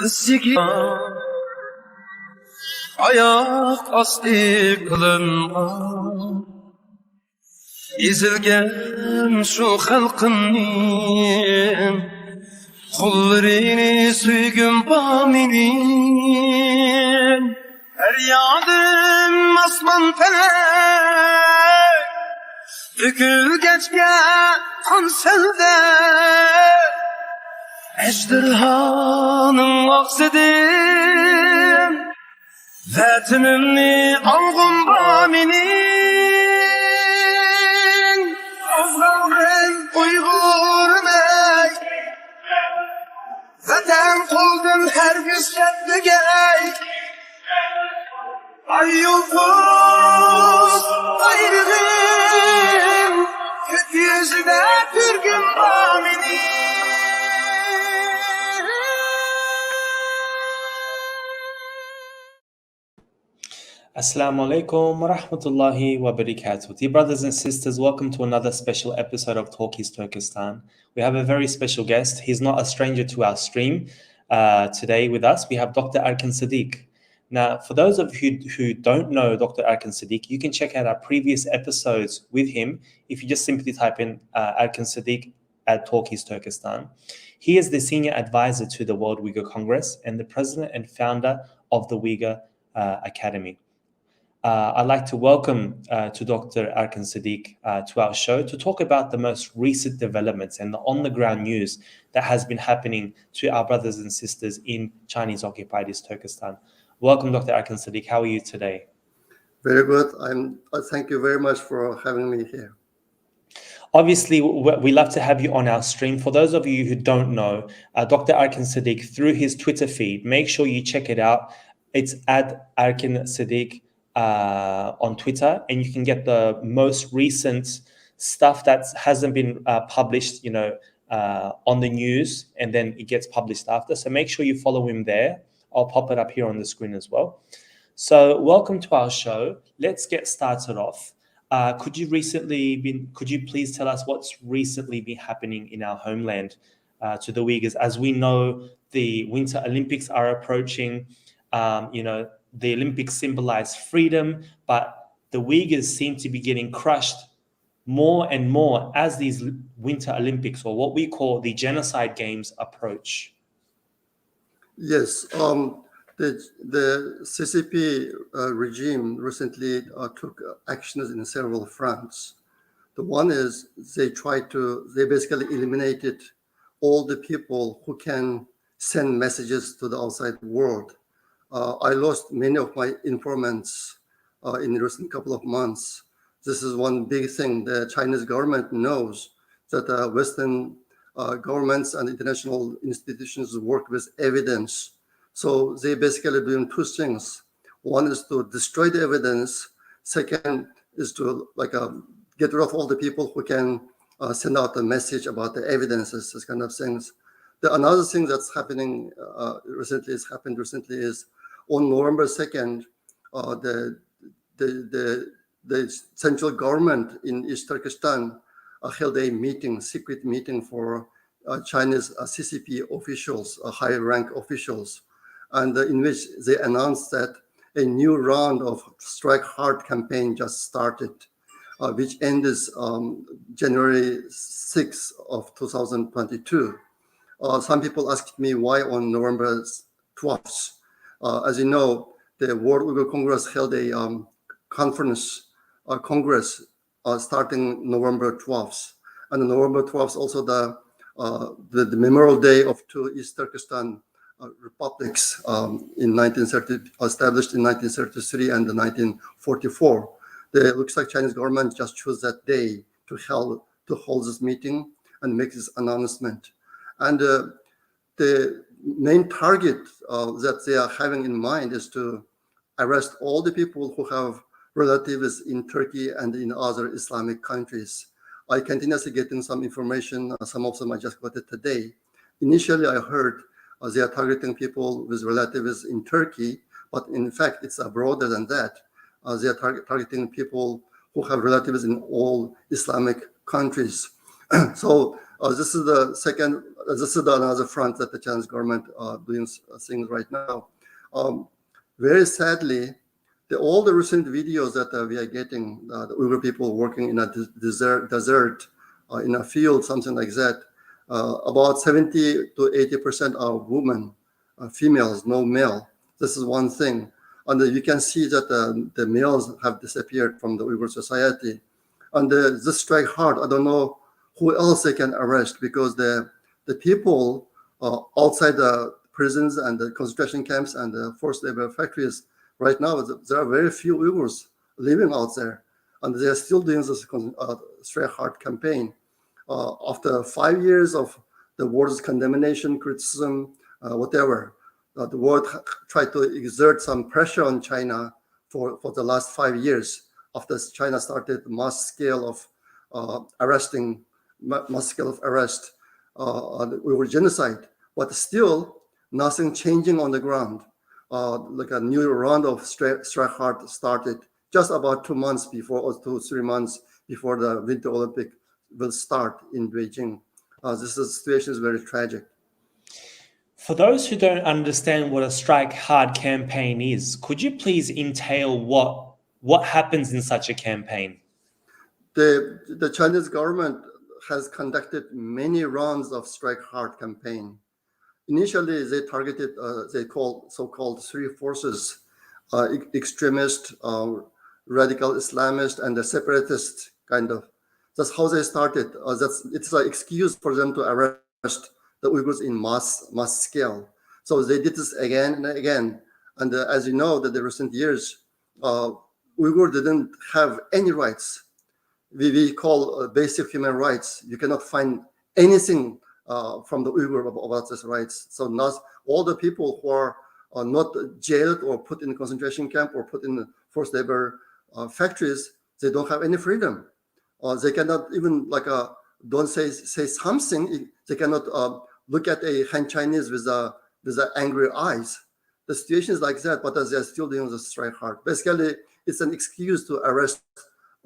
Sidik ayak asti kılıngan ezilgen şu halkının kullarını süygün baminin her yadım asman felek dökülgeçke kanselde ejderhanın vaksedim Vatanımni algın baminin Afgan Uyghur mek Vatan kuldun her güçletli gerek Ay yıldız ayrılığım Kötü yüzüne pürgün baminin Assalamu alaikum wa rahmatullahi wa barakatuh. Dear brothers and sisters, welcome to another special episode of East Turkestan. We have a very special guest. He's not a stranger to our stream. Today with us, we have Dr. Erkin Sidick. Now, for those of you who don't know Dr. Erkin Sidick, you can check out our previous episodes with him if you just simply type in Erkin Sidick at East Turkestan. He is the senior advisor to the World Uyghur Congress and the president and founder of the Uyghur Academy. I'd like to welcome to Dr. Erkin Sidick to our show to talk about the most recent developments and the on-the-ground news that has been happening to our brothers and sisters in Chinese-occupied East Turkestan. Welcome, Dr. Erkin Sidick. How are you today? Very good. Thank you very much for having me here. Obviously, we love to have you on our stream. For those of you who don't know, Dr. Erkin Sidick, through his Twitter feed, make sure you check it out. It's at Erkin Sidick on Twitter, and you can get the most recent stuff that hasn't been published, on the news, and then it gets published after. So make sure you follow him there. I'll pop it up here on the screen as well. So welcome to our show. Let's get started off. Could you please tell us what's recently been happening in our homeland to the Uyghurs? As we know, the Winter Olympics are approaching. The Olympics symbolize freedom, but the Uyghurs seem to be getting crushed more and more as these Winter Olympics, or what we call the Genocide Games, approach. Yes, the CCP regime recently took actions in several fronts. The one is they basically eliminated all the people who can send messages to the outside world. I lost many of my informants in the recent couple of months. This is one big thing. The Chinese government knows that Western governments and international institutions work with evidence. So they basically doing two things. One is to destroy the evidence. Second is to get rid of all the people who can send out a message about the evidences, this kind of things. Another thing that's happening recently is on November 2nd, the central government in East Turkestan held a secret meeting for Chinese CCP officials, high rank officials, and in which they announced that a new round of Strike Hard campaign just started, which ends January 6th of 2022. Some people asked me why on November 12th. As you know, the World Uyghur Congress held a congress starting November 12th. And on November 12th, also the memorial day of two East Turkestan republics established in 1933 and 1944. It looks like Chinese government just chose that day to hold this meeting and make this announcement. And the main target that they are having in mind is to arrest all the people who have relatives in Turkey and in other Islamic countries. I continuously getting some information. Some of them I just got it today. Initially, I heard they are targeting people with relatives in Turkey, but in fact, it's broader than that. They are targeting people who have relatives in all Islamic countries. So This is the second. This is another front that the Chinese government doing things right now. Very sadly, all the recent videos that we are getting, the Uyghur people working in a desert in a field, something like that. About 70 to 80% are women, females, no male. This is one thing. And you can see that the males have disappeared from the Uyghur society. And this strike hard. I don't know who else they can arrest, because the people outside the prisons and the concentration camps and the forced labor factories, right now, there are very few Uyghurs living out there. And they are still doing this strike hard campaign. After 5 years of the world's condemnation, criticism, whatever, the world tried to exert some pressure on China for the last 5 years after China started mass scale of arrest, Uyghur genocide. But still, nothing changing on the ground. Like a new round of strike hard started just about 2 months before, or 2-3 months before the Winter Olympic will start in Beijing. This situation is very tragic. For those who don't understand what a strike hard campaign is, could you please entail what happens in such a campaign? The Chinese government has conducted many rounds of strike hard campaign. Initially, they targeted so-called three forces: extremist, radical Islamist, and the separatist kind of. That's how they started. It's an excuse for them to arrest the Uyghurs in mass scale. So they did this again and again. And as you know, that the recent years, Uyghur didn't have any rights. We call basic human rights. You cannot find anything from the Uyghur about these rights. So not all the people who are not jailed or put in a concentration camp or put in forced labor factories, they don't have any freedom. They cannot even don't say something. They cannot look at a Han Chinese with angry eyes. The situation is like that, but they are still doing the strike hard. Basically, it's an excuse to arrest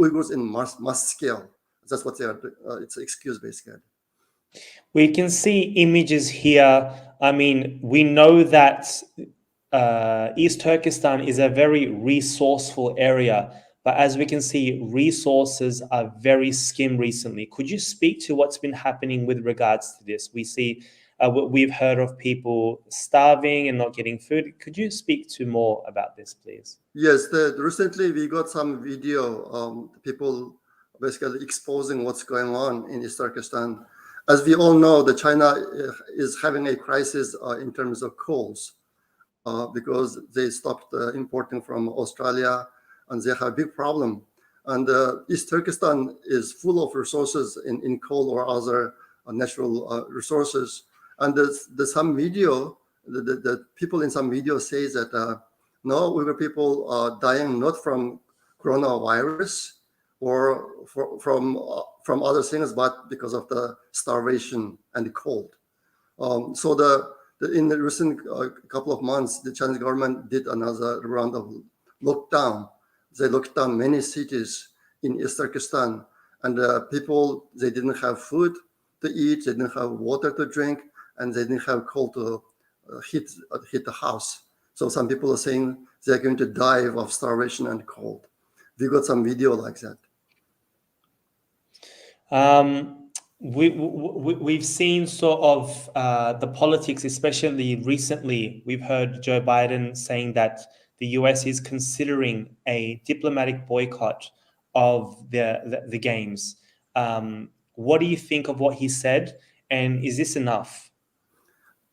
Uyghurs in mass scale. That's what they are doing. It's an excuse, basically. We can see images here. I mean, we know that East Turkestan is a very resourceful area, but as we can see, resources are very skim recently. Could you speak to what's been happening with regards to this? We see, we've heard of people starving and not getting food. Could you speak to more about this, please? Yes, recently we got some video, people basically exposing what's going on in East Turkestan. As we all know, that China is having a crisis in terms of coals because they stopped importing from Australia, and they have a big problem. And East Turkestan is full of resources in coal or other natural resources. And there's some video, the people in some video say that no, Uyghur people are dying not from coronavirus or from other things, but because of the starvation and the cold. So in the recent couple of months, the Chinese government did another round of lockdown. They locked down many cities in East Turkestan, and people, they didn't have food to eat, they didn't have water to drink, and they didn't have coal to heat the house. So some people are saying they're going to die of starvation and cold. We got some video like that. We've seen sort of the politics, especially recently. We've heard Joe Biden saying that the US is considering a diplomatic boycott of the games. What do you think of what he said, and is this enough?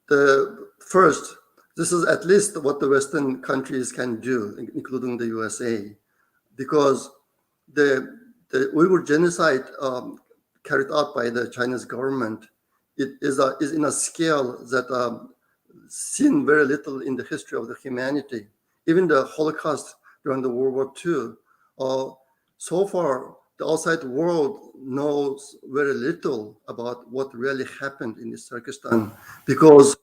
First, this is at least what the Western countries can do, including the USA, because the Uyghur genocide carried out by the Chinese government, it is in a scale that seen very little in the history of the humanity. Even the Holocaust during the World War II, so far the outside world knows very little about what really happened in East Turkestan, because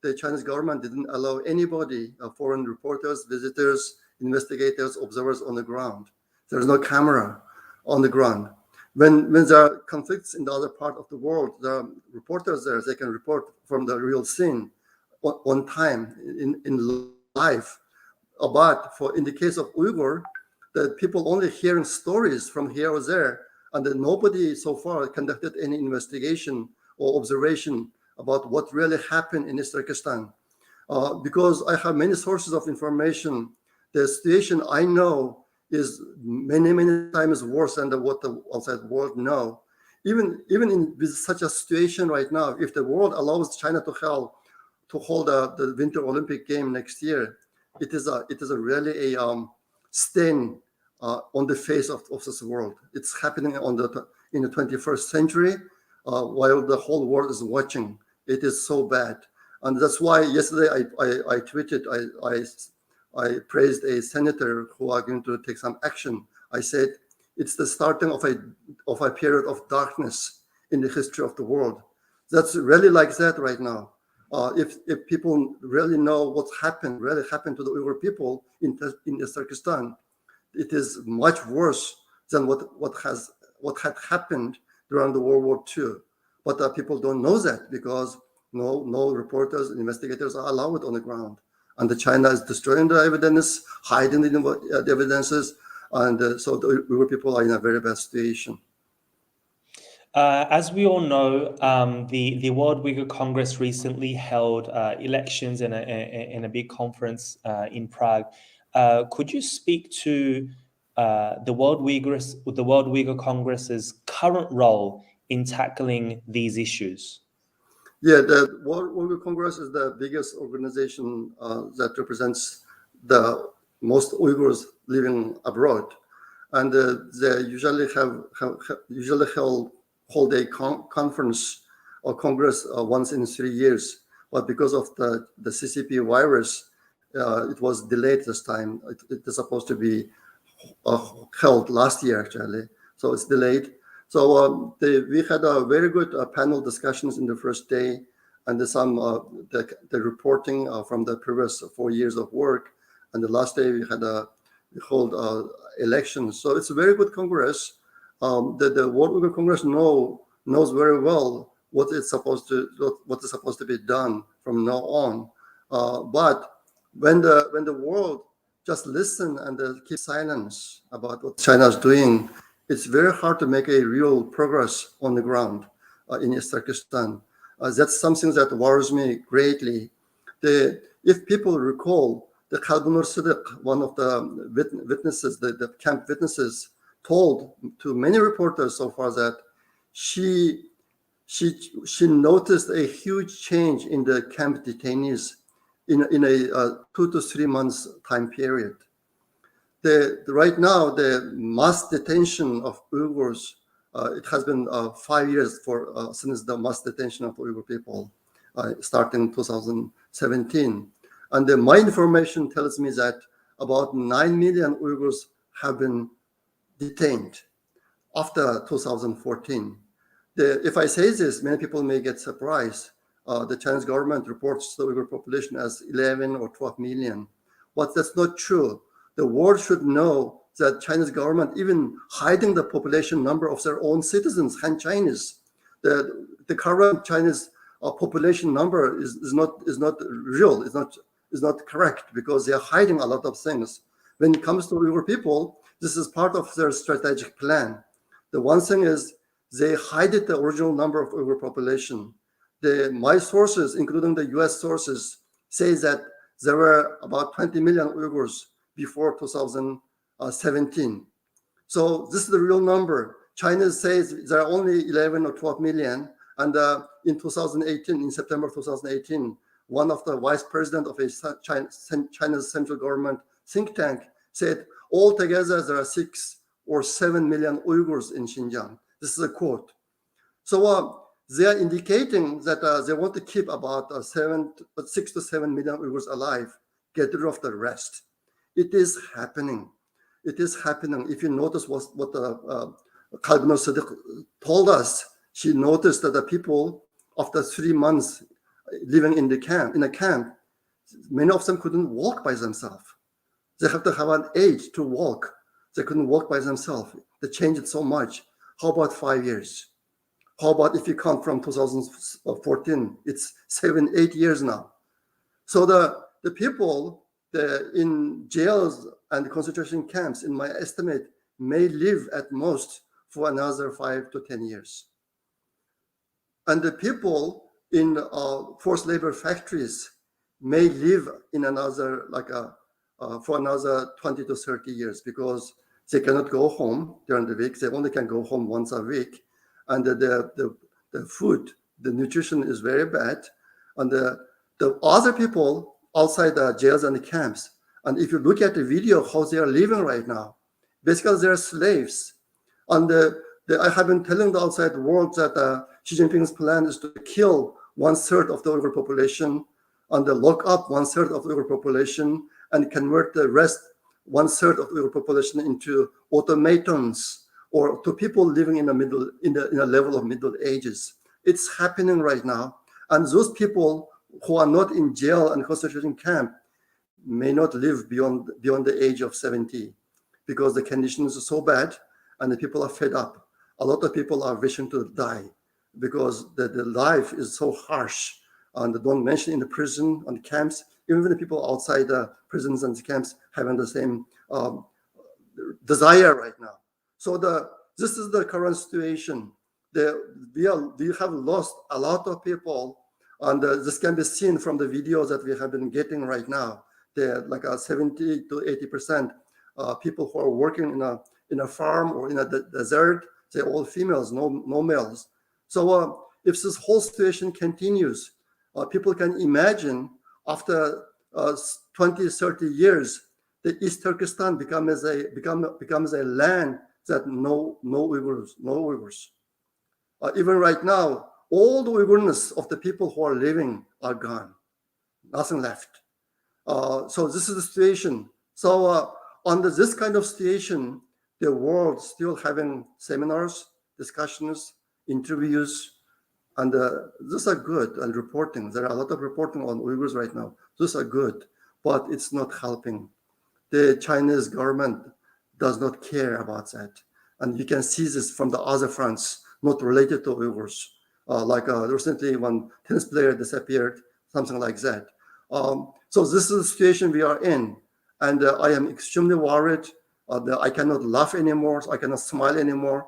the Chinese government didn't allow anybody, foreign reporters, visitors, investigators, observers on the ground. There's no camera on the ground. When there are conflicts in the other part of the world, there are reporters there. They can report from the real scene on time in life. But in the case of Uyghur, the people only hearing stories from here or there, and then nobody so far conducted any investigation or observation about what really happened in East Turkestan. Because I have many sources of information, the situation I know is many times worse than what the outside world know. Even with such a situation right now, if the world allows China to hold the Winter Olympic game next year, it is a really a stain on the face of this world. It's happening in the 21st century, while the whole world is watching. It is so bad, and that's why yesterday I tweeted. I praised a senator who are going to take some action. I said it's the starting of a period of darkness in the history of the world. That's really like that right now. If people really know what really happened to the Uyghur people in East Turkestan, it is much worse than what had happened during the World War II. But people don't know that because no reporters, investigators are allowed on the ground. And China is destroying the evidence, hiding the evidences, and so the Uyghur people are in a very bad situation. As we all know, the World Uyghur Congress recently held elections in a big conference in Prague. Could you speak to the World Uyghur Congress's current role in tackling these issues? Yeah, the World Uyghur Congress is the biggest organization that represents the most Uyghurs living abroad, and they usually hold a conference or congress once in 3 years. But because of the CCP virus, it was delayed this time. It is supposed to be held last year actually, so it's delayed. So we had a very good panel discussions in the first day, and the reporting from the previous 4 years of work. And the last day we hold elections. So it's a very good Congress. The World Uyghur Congress knows very well what is supposed to be done from now on. But when the world just listen and keep silence about what China is doing, it's very hard to make a real progress on the ground in East Turkestan. That's something that worries me greatly. If people recall, the Kalbunur Sidik, one of the witnesses, the camp witnesses, told to many reporters so far that she noticed a huge change in the camp detainees in a 2 to 3 months time period. Right now, the mass detention of Uyghurs, it has been 5 years since the mass detention of Uyghur people, starting in 2017. And my information tells me that about 9 million Uyghurs have been detained after 2014. If I say this, many people may get surprised. The Chinese government reports the Uyghur population as 11 or 12 million, but that's not true. The world should know that Chinese government even hiding the population number of their own citizens, Han Chinese. The current Chinese population number is not real. Is not correct because they are hiding a lot of things. When it comes to Uyghur people, this is part of their strategic plan. The one thing is they hide the original number of Uyghur population. My sources, including the US sources, say that there were about 20 million Uyghurs before 2017. So this is the real number. China says there are only 11 or 12 million. And in 2018, in September 2018, one of the vice president of China's central government think tank said, altogether there are 6 or 7 million Uyghurs in Xinjiang. This is a quote. So they are indicating that they want to keep about 6 to 7 million Uyghurs alive, get rid of the rest. It is happening. It is happening. If you notice what Kalbunur Sidik told us, she noticed that the people after 3 months living in a camp, many of them couldn't walk by themselves. They have to have an aid to walk. They couldn't walk by themselves. They changed it so much. How about 5 years? How about if you count from 2014? It's 7, 8 years now. So the people in jails and concentration camps, in my estimate, may live at most for another 5 to 10 years. And the people in forced labor factories may live in another, for another 20 to 30 years, because they cannot go home during the week. They only can go home once a week. And the food, the nutrition is very bad. And the other people outside the jails and the camps, and if you look at the video, how they are living right now, basically they're slaves. And I have been telling the outside world that Xi Jinping's plan is to kill 1/3 of the Uyghur population and lock up 1/3 of the Uyghur population and convert the rest 1/3 of the Uyghur population into automatons or to people living in a level of middle ages. It's happening right now. And those people who are not in jail and concentration camp may not live beyond the age of 70 because the conditions are so bad and the people are fed up. A lot of people are wishing to die because the life is so harsh. And don't mention in the prison and camps, even the people outside the prisons and camps having the same desire right now. So this is the current situation. We have lost a lot of people, and this can be seen from the videos that we have been getting right now. They're like 70 to 80% people who are working in a farm or in a desert. They're all females, no males. So if this whole situation continues, people can imagine after 20, 30 years, the East Turkestan becomes a land that no Uyghurs. Even right now, all the Uyghurness of the people who are living are gone, nothing left. So this is the situation. So under this kind of situation, the world still having seminars, discussions, interviews, and these are good and reporting. There are a lot of reporting on Uyghurs right now. Those are good, but it's not helping. The Chinese government does not care about that. And you can see this from the other fronts, not related to Uyghurs. Recently, one tennis player disappeared, something like that. So this is the situation we are in. And I am extremely worried. I cannot laugh anymore. I cannot smile anymore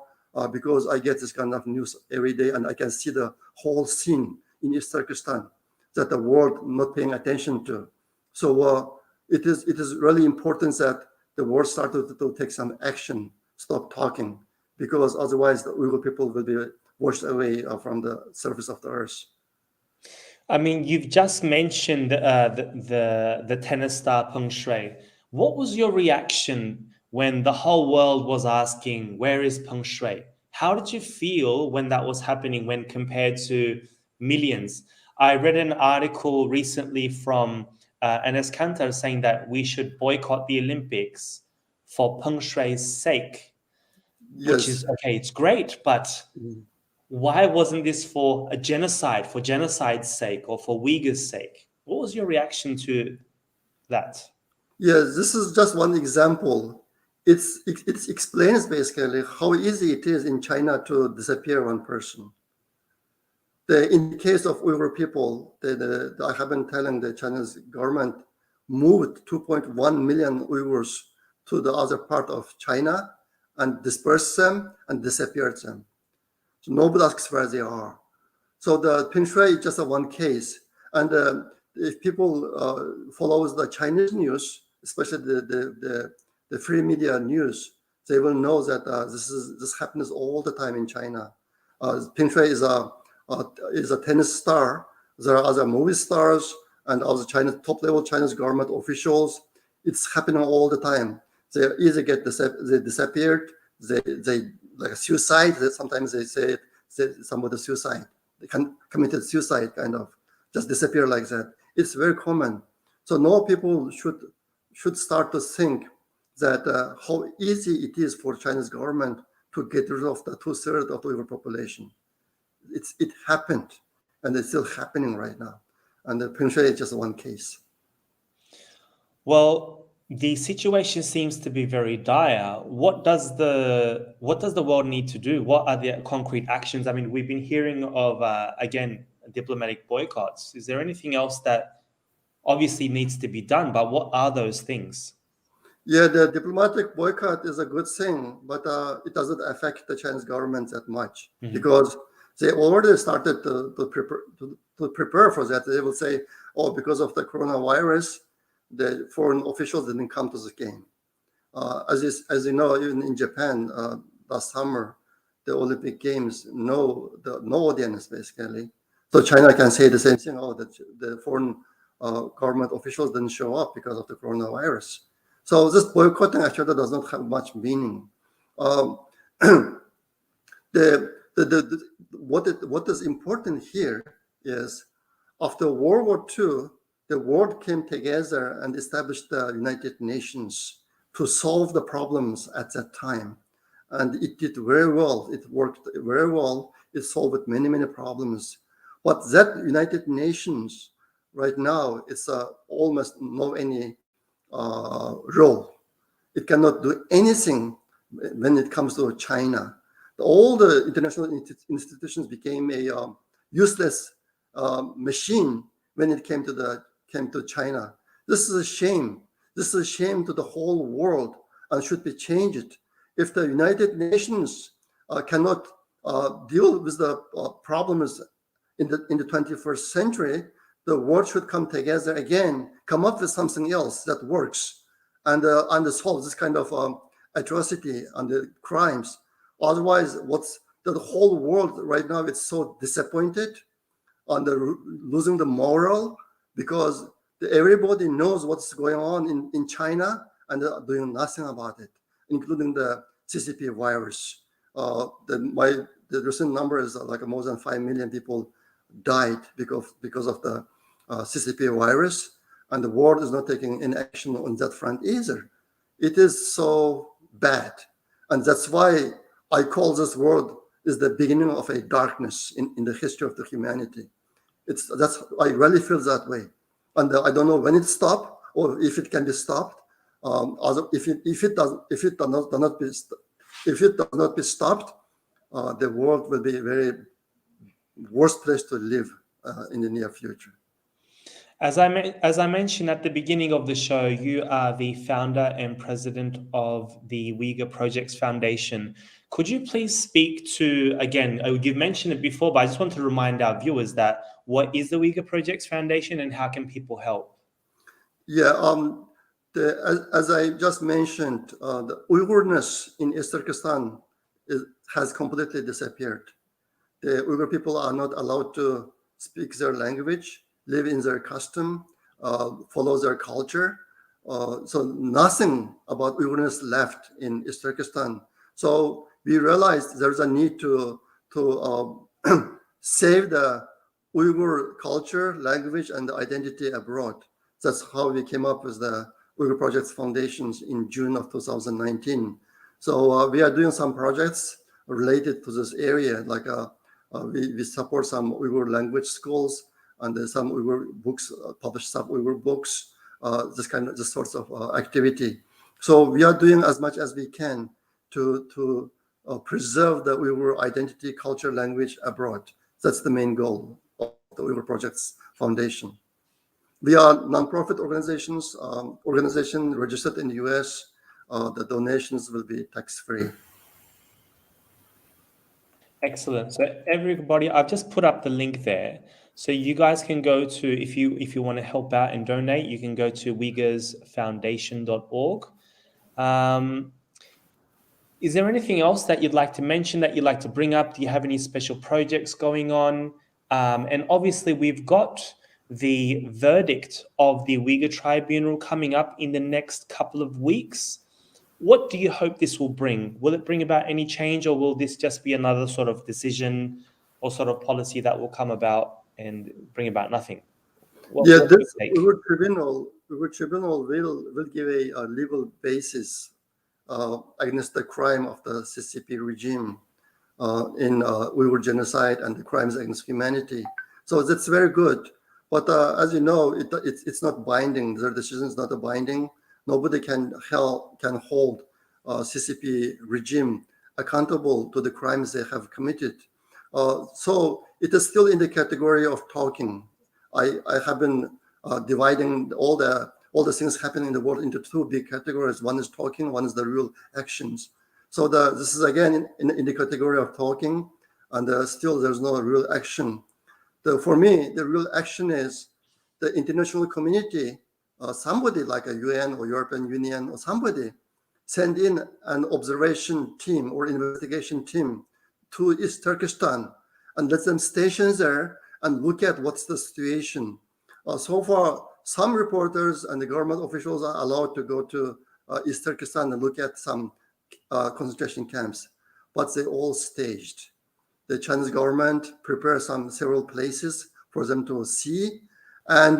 because I get this kind of news every day. And I can see the whole scene in East Turkestan that the world not paying attention to. So it is really important that the world started to take some action, stop talking, because otherwise the Uyghur people will be washed away from the surface of the earth. I mean, you've just mentioned the tennis star Peng Shui. What was your reaction when the whole world was asking, where is Peng Shui? How did you feel when that was happening when compared to millions? I read an article recently from Enes Kanter saying that we should boycott the Olympics for Peng Shui's sake, which is okay, it's great, but why wasn't this for genocide's sake, or for Uyghurs' sake? What was your reaction to that? Yes, this is just one example. It explains basically how easy it is in China to disappear one person. In the case of Uyghur people, I have been telling the Chinese government moved 2.1 million Uyghurs to the other part of China and dispersed them and disappeared them. So nobody asks where they are. So the Peng Shui is just one case. And if people follows the Chinese news, especially the free media news, they will know that this happens all the time in China. Peng Shui is a tennis star. There are other movie stars and other top-level Chinese government officials. It's happening all the time. They either they disappeared, they like suicide. Sometimes they say somebody suicide. They committed suicide, kind of just disappear like that. It's very common. So now people should start to think that how easy it is for Chinese government to get rid of the 2/3 of the Uyghur population. It happened, and it's still happening right now. And the Peng Shui is just one case. Well, The situation seems to be very dire. What does the world need to do? What are the concrete actions? I mean, we've been hearing of again diplomatic boycotts. Is there anything else that obviously needs to be done? But what are those things? Yeah, the diplomatic boycott is a good thing, but it doesn't affect the Chinese government that much Mhm. because they already started to prepare for that. They will say, oh, because of the coronavirus, the foreign officials didn't come to the game. As you know, even in Japan last summer, the Olympic Games, no audience basically. So China can say the same thing. Oh, the foreign government officials didn't show up because of the coronavirus. So this boycotting actually does not have much meaning. Um, what is important here is after World War II, the world came together and established the United Nations to solve the problems at that time. And it did very well. It worked very well. It solved many, many problems. But that United Nations right now is almost no any role. It cannot do anything when it comes to China. All the international institutions became a useless machine when it came to China. This is a shame. This is a shame to the whole world and should be changed. If the United Nations cannot deal with the problems in the 21st century, the world should come together again, come up with something else that works, and solve this kind of atrocity and the crimes. Otherwise, what's the whole world right now? It's so disappointed on the losing the moral because everybody knows what's going on in China and they're doing nothing about it, including the CCP virus. The recent number is like more than 5 million people died because of the CCP virus, and the world is not taking any action on that front either. It is so bad, and that's why I call this world is the beginning of a darkness in the history of the humanity. That's I really feel that way, and I don't know when it stopped or if it can be stopped. If it does not be stopped, the world will be a very worst place to live in the near future. As I mentioned at the beginning of the show, you are the founder and president of the Uyghur Projects Foundation. Could you please speak to, again, you've mentioned it before, but I just want to remind our viewers that what is the Uyghur Projects Foundation and how can people help? Yeah, as I just mentioned, the Uyghurness in East Turkestan has completely disappeared. The Uyghur people are not allowed to speak their language, live in their custom, follow their culture. So nothing about Uyghurness left in East Turkestan. So we realized there's a need to save the Uyghur culture, language, and identity abroad. That's how we came up with the Uyghur Projects Foundations in June of 2019. So we are doing some projects related to this area, like we support some Uyghur language schools, and there's some Uyghur books, published some Uyghur books, this sorts of activity. So we are doing as much as we can to preserve the Uyghur identity, culture, language abroad. That's the main goal of the Uyghur Projects Foundation. We are nonprofit organization registered in the US. The donations will be tax-free. Excellent. So everybody, I've just put up the link there. So you guys can go to, if you want to help out and donate, you can go to uigursfoundation.org. Is there anything else that you'd like to mention, that you'd like to bring up? Do you have any special projects going on? And obviously, we've got the verdict of the Uyghur Tribunal coming up in the next couple of weeks. What do you hope this will bring? Will it bring about any change, or will this just be another sort of decision or sort of policy that will come about and bring about nothing? Yeah, What do you this take? Uyghur Tribunal will give a legal basis against the crime of the CCP regime in Uyghur genocide and the crimes against humanity. So that's very good. But as you know, it's not binding. Their decision is not a binding. nobody can hold CCP regime accountable to the crimes they have committed. So it is still in the category of talking. I have been dividing all the things happening in the world into two big categories. One is talking, one is the real actions. So this is again in the category of talking, and still there's no real action. For me, the real action is the international community, somebody like a UN or European Union or somebody, send in an observation team or investigation team to East Turkestan and let them station there and look at what's the situation. So far, some reporters and the government officials are allowed to go to East Turkestan and look at some concentration camps, but they all staged. The Chinese government prepared several places for them to see, and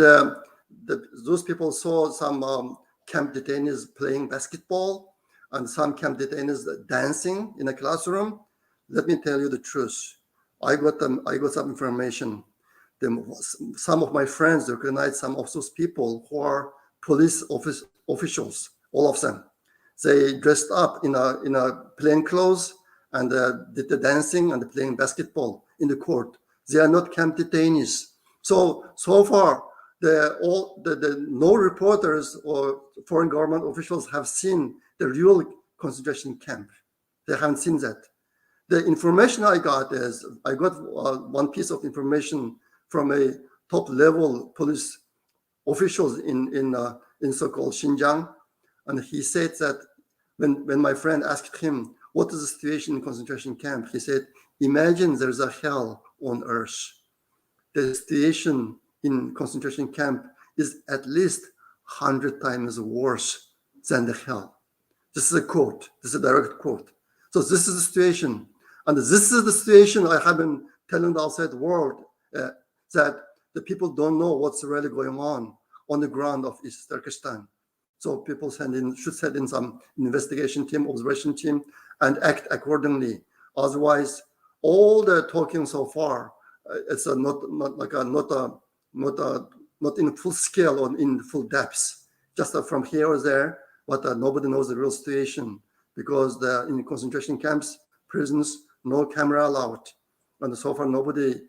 those people saw some camp detainees playing basketball and some camp detainees dancing in a classroom. Let me tell you the truth. I got some information. Some of my friends recognized some of those people who are police officials, all of them. They dressed up in a plain clothes and did the dancing and playing basketball in the court. They are not camp detainees. So far, no reporters or foreign government officials have seen the real concentration camp. They haven't seen that. The information I got one piece of information from a top-level police officials in so-called Xinjiang, and he said that when my friend asked him what is the situation in concentration camp, he said, "Imagine there's a hell on earth. The situation in concentration camp is at least 100 times worse than the hell." This is a quote. This is a direct quote. So this is the situation. And this is the situation I have been telling the outside world, that the people don't know what's really going on the ground of East Turkestan. So people should send in some investigation team, observation team, and act accordingly. Otherwise, all the talking so far, it's not in full scale or in full depth, just from here or there. But nobody knows the real situation, because in concentration camps, prisons, no camera allowed, and so far nobody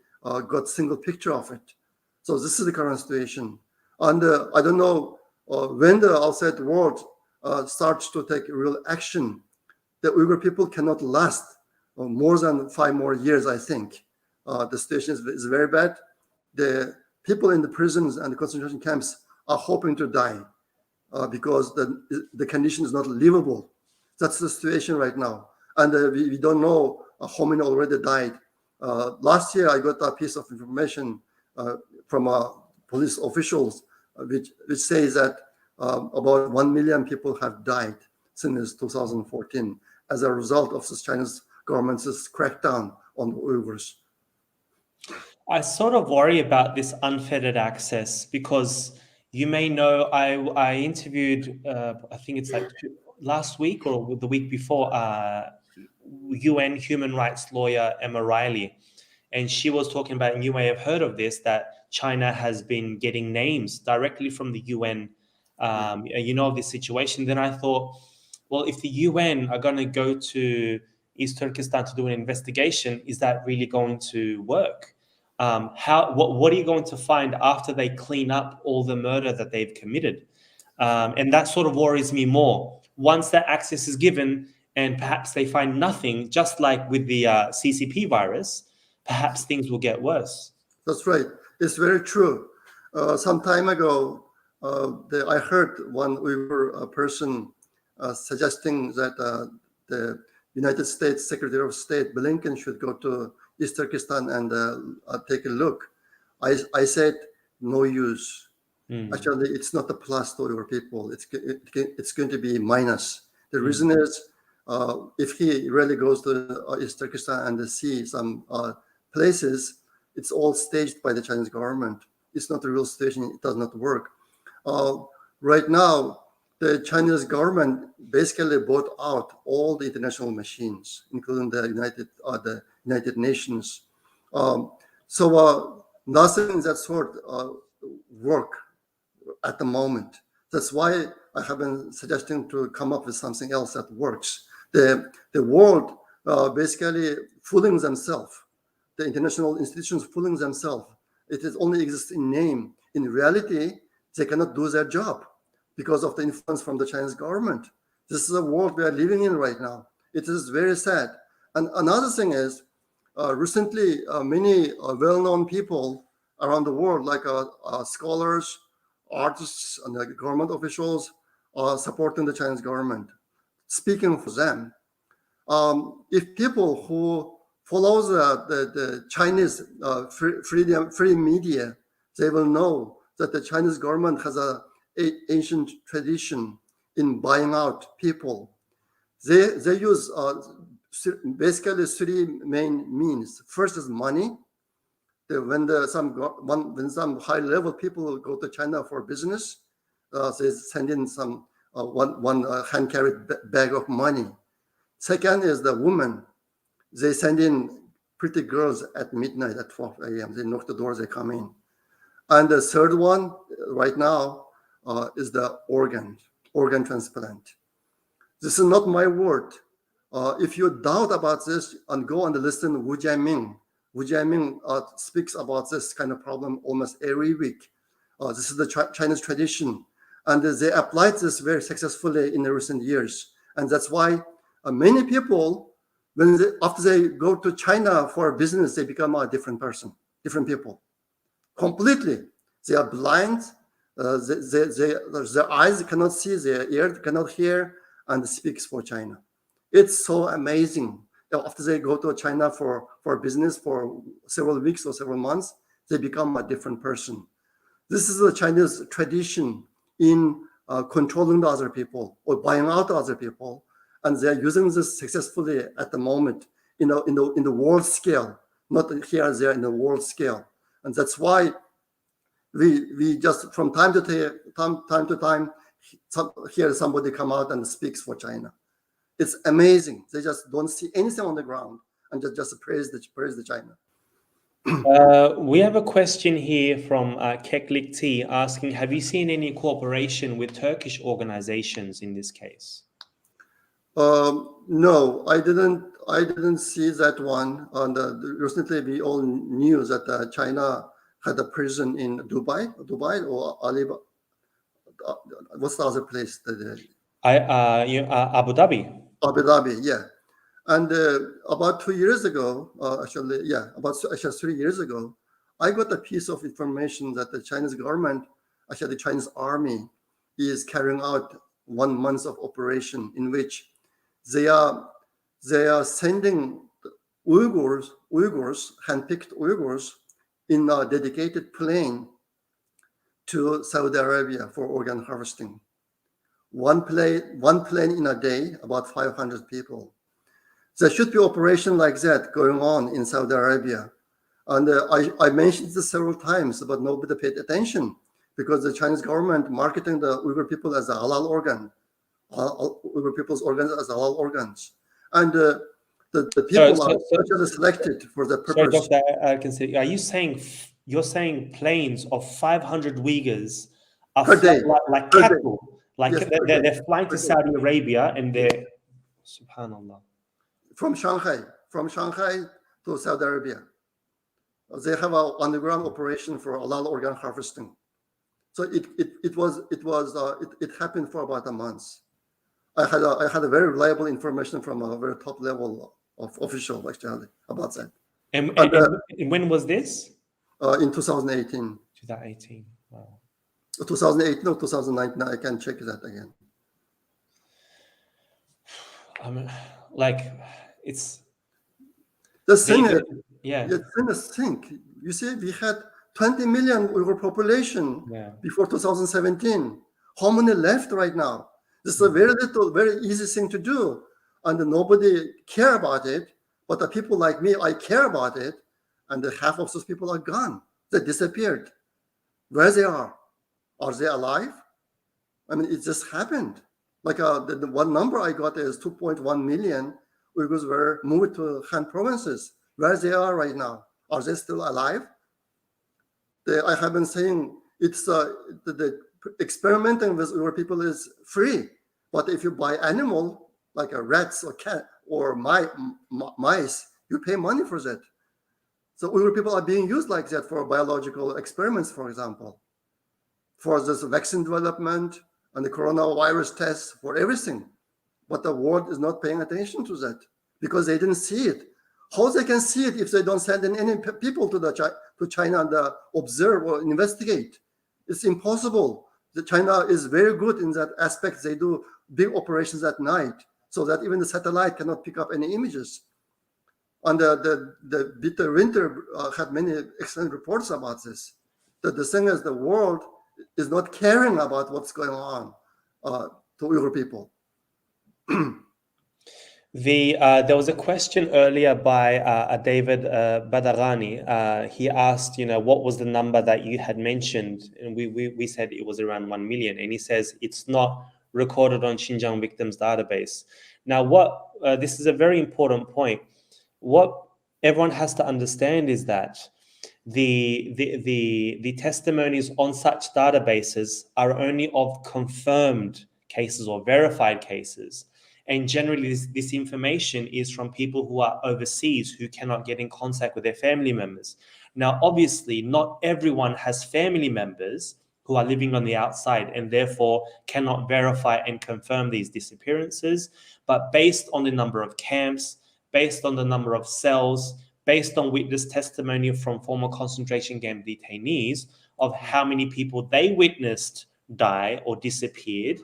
got single picture of it. So this is the current situation, and I don't know when the outside world starts to take real action. The Uyghur people cannot last more than 5 more years, I think. The situation is very bad. The people in the prisons and the concentration camps are hoping to die because the condition is not livable. That's the situation right now. And we don't know how many already died. Last year, I got a piece of information from police officials, which says that about 1 million people have died since 2014 as a result of the Chinese government's crackdown on the Uyghurs. I sort of worry about this unfettered access because you may know I interviewed, I think it's like last week or the week before, UN human rights lawyer Emma Riley. And she was talking about, and you may have heard of this, that China has been getting names directly from the UN, you know, of this situation. Then I thought, well, if the UN are going to go to East Turkestan to do an investigation, is that really going to work? What are you going to find after they clean up all the murder that they've committed? And that sort of worries me more. Once that access is given and perhaps they find nothing, just like with the CCP virus, perhaps things will get worse. That's right. It's very true. Some time ago, I heard one Uyghur person suggesting that the United States Secretary of State Blinken should go to East Turkestan and take a look. I said, no use. Actually, it's not a plus to Uyghur people. It's going to be minus. The reason is, if he really goes to East Turkestan and see some places, it's all staged by the Chinese government. It's not a real situation. It does not work. Right now, the Chinese government basically bought out all the international machines, including the United Nations. So nothing that sort work at the moment. That's why I have been suggesting to come up with something else that works. The world basically fooling themselves. The international institutions fooling themselves. It is only exists in name. In reality, they cannot do their job because of the influence from the Chinese government. This is the world we are living in right now. It is very sad. And another thing is, recently, many well-known people around the world, like scholars, artists, and government officials, are supporting the Chinese government. Speaking for them, if people who follow the Chinese free media, they will know that the Chinese government has a ancient tradition in buying out people. They use basically three main means. First is money. When some high level people go to China for business, they send in some one hand carried bag of money. Second is the woman. They send in pretty girls at midnight at 12 a.m. They knock the doors, they come in. And the third one right now is the organ transplant. This is not my word. If you doubt about this, and go and listen to Wu Jianming. Wu Jianming speaks about this kind of problem almost every week. This is the Chinese tradition. And they applied this very successfully in the recent years. And that's why many people, after they go to China for business, they become a different person, different people. Completely. They are blind. Their eyes cannot see, their ear cannot hear, and speaks for China. It's so amazing. After they go to China for business for several weeks or several months, they become a different person. This is the Chinese tradition in controlling the other people or buying out other people, and they're using this successfully at the moment, in the world scale, not here and there, in the world scale. And that's why we just from time to time hear somebody come out and speaks for China. It's amazing. They just don't see anything on the ground and just praise the China. We have a question here from Keklik T asking, have you seen any cooperation with Turkish organizations in this case? No, I didn't see that one. Recently, we all knew that China had a prison in Dubai or Alibaba. What's the other place? Abu Dhabi. Abu Dhabi, yeah. And about 2 years ago, about 3 years ago, I got a piece of information that the Chinese government, actually the Chinese army, is carrying out 1 month of operation in which they are sending Uyghurs, handpicked Uyghurs, in a dedicated plane to Saudi Arabia for organ harvesting. One plane in a day, about 500 people. There should be operation like that going on in Saudi Arabia. And I mentioned this several times, but nobody paid attention because the Chinese government marketing the Uyghur people as a halal organ, Uyghur people's organs as halal organs. And the people are specially selected for the purpose. Sorry, Dr. Erkin Sidick, are you saying, you're saying planes of 500 Uyghurs are Per day. like cattle? Like Yes, they're flying to Saudi Arabia and they're, subhanallah. From Shanghai to Saudi Arabia. They have an underground operation for halal organ harvesting. So it happened for about a month. I had a very reliable information from a very top level of official actually about that. And when was this? In 2018. 2018. Wow. 2018 or 2019. I can check that again. It's the thing is, yeah. The thing is, you see, we had 20 million Uyghur population before 2017. How many left right now? This is a very easy thing to do, and nobody care about it. But the people like me, I care about it, and half of those people are gone. They disappeared. Where they are they alive? I mean, it just happened. Like the one number I got is 2.1 million Uyghurs were moved to Han provinces. Where they are right now? Are they still alive? I have been saying it's the experimenting with Uyghur people is free. But if you buy animal like a rats or cat or mice, you pay money for that. So Uyghur people are being used like that for biological experiments, for example, for this vaccine development and the coronavirus tests, for everything. But the world is not paying attention to that because they didn't see it. How they can see it if they don't send in any people to China and observe or investigate? It's impossible. China is very good in that aspect. They do big operations at night so that even the satellite cannot pick up any images. And the bitter winter had many excellent reports about this. That the thing is, the world is not caring about what's going on to Uyghur people. There was a question earlier by David Badarani. He asked, what was the number that you had mentioned? And we said it was around 1 million. And he says it's not recorded on Xinjiang Victims Database. Now, this is a very important point. What everyone has to understand is that the testimonies on such databases are only of confirmed cases or verified cases. And generally, this information is from people who are overseas who cannot get in contact with their family members. Now, obviously, not everyone has family members who are living on the outside and therefore cannot verify and confirm these disappearances. But based on the number of camps, based on the number of cells, based on witness testimony from former concentration camp detainees of how many people they witnessed die or disappeared,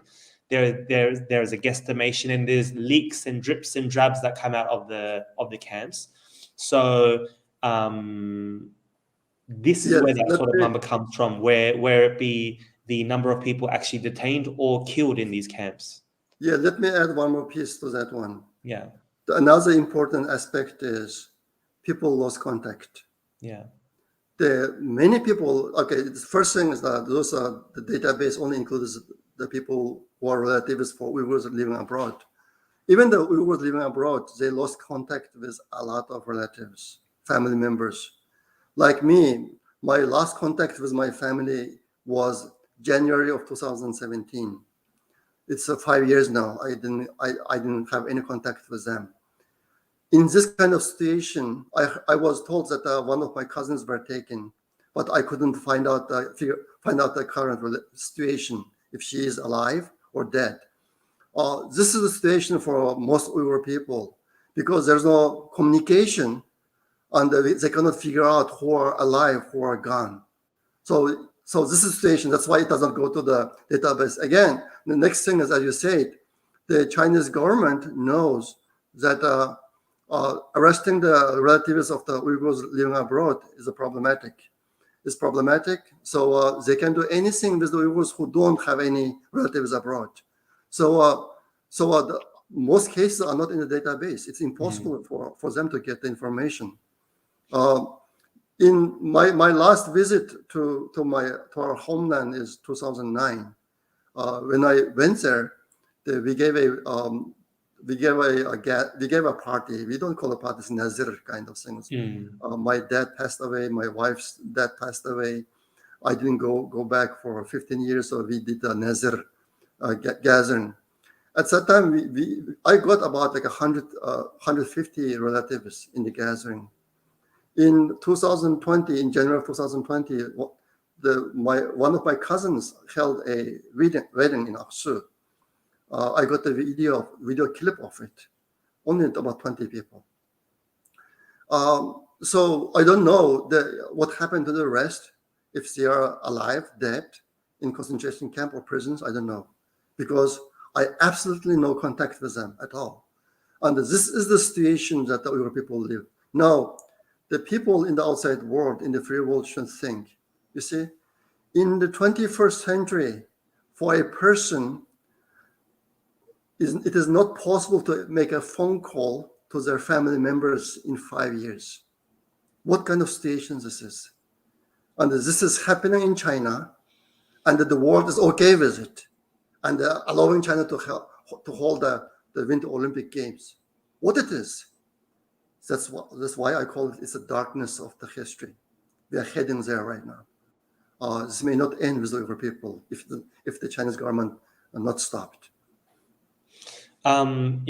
there's a guesstimation, and there's leaks and drips and drabs that come out of the camps. So this is where that sort of number comes from, where it be the number of people actually detained or killed in these camps. Yeah, let me add one more piece to that one. Yeah. Another important aspect is people lost contact. Yeah. Many people, okay, the first thing is that the database only includes the people who are relatives for Uyghurs living abroad. Even the Uyghurs living abroad, they lost contact with a lot of relatives, family members. Like me, my last contact with my family was January of 2017. It's 5 years now. I didn't have any contact with them. In this kind of situation, I was told that one of my cousins were taken, but I couldn't find out the current situation, if she is alive or dead. This is the situation for most Uyghur people because there's no communication and they cannot figure out who are alive, who are gone. So this is the situation. That's why it doesn't go to the database. Again, the next thing is, as you said, the Chinese government knows that arresting the relatives of the Uyghurs living abroad is problematic. It's problematic. So they can do anything with the Uyghurs who don't have any relatives abroad. So most cases are not in the database. It's impossible for them to get the information. In my last visit to our homeland is 2009. When I went there, we gave a party. We don't call it parties, nazir kind of things. My dad passed away. My wife's dad passed away. I didn't go back for 15 years, so we did a nazir gathering. At that time, I got about like 150 relatives in the gathering. In 2020, in January of 2020, one of my cousins held a wedding in Aksu. I got a video clip of it, only about 20 people. So I don't know what happened to the rest, if they are alive, dead, in concentration camp or prisons, I don't know, because I absolutely no contact with them at all. And this is the situation that the Uyghur people live. Now, the people in the outside world, in the free world, should think, you see, in the 21st century, for a person, it is not possible to make a phone call to their family members in 5 years. What kind of situation this is? And this is happening in China, and the world is okay with it, and allowing China to hold the Winter Olympic Games. What it is? That's why I call it's the darkness of the history. We are heading there right now. this may not end with the Uyghur people if the Chinese government are not stopped. And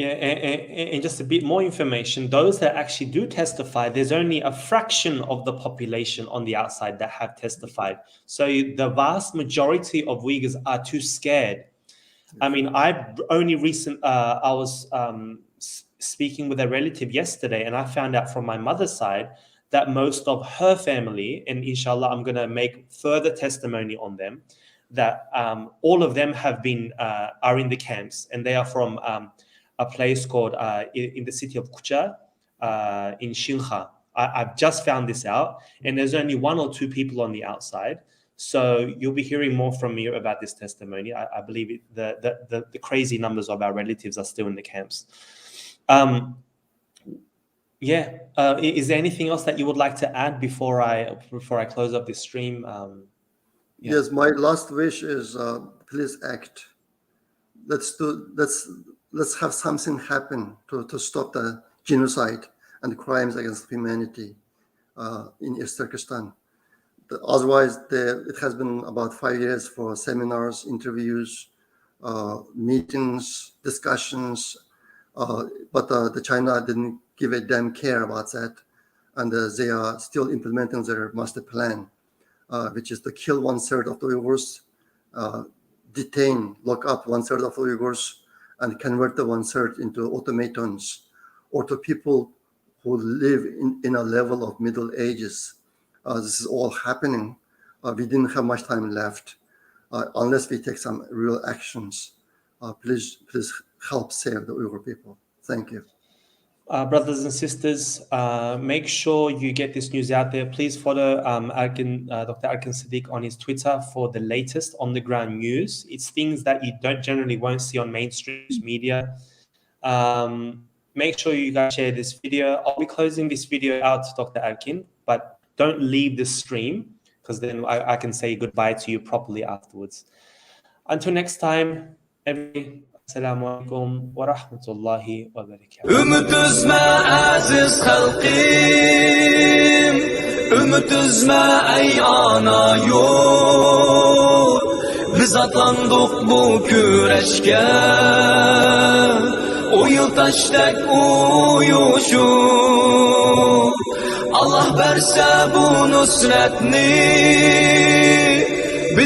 just a bit more information, those that actually do testify, there's only a fraction of the population on the outside that have testified. So the vast majority of Uyghurs are too scared. I mean, I was speaking with a relative yesterday, and I found out from my mother's side that most of her family, and inshallah, I'm going to make further testimony on them, that all of them are in the camps, and they are from a place called in the city of Kucha in Xinha. I've just found this out, and there's only 1 or 2 people on the outside. So you'll be hearing more from me about this testimony. I believe the crazy numbers of our relatives are still in the camps. Is there anything else that you would like to add before I close up this stream? Yes, my last wish is please act. Let's have something happen to stop the genocide and crimes against humanity in East Turkestan. Otherwise, it has been about 5 years for seminars, interviews, meetings, discussions, but the China didn't give a damn care about that, and they are still implementing their master plan, which is to kill 1/3 of the Uyghurs, detain, lock up 1/3 of the Uyghurs, and convert the 1/3 into automatons, or to people who live in a level of Middle Ages. This is all happening. We didn't have much time left unless we take some real actions. Please help save the Uyghur people. Thank you. Brothers and sisters, make sure you get this news out there. Please follow Dr. Erkin Sidick on his Twitter for the latest on-the-ground news. It's things that you won't see on mainstream media. Make sure you guys share this video. I'll be closing this video out, Dr. Erkin, but don't leave the stream, because then I can say goodbye to you properly afterwards. Until next time, Assalamu alaikum wa rahmatullahi wa barakatuh. Ümit üzme aziz halkım, ümit üzme ey ana yurt. Biz atlandık bu güreşke, o yıl taştek uyuşur. Allah verse bu nusretni.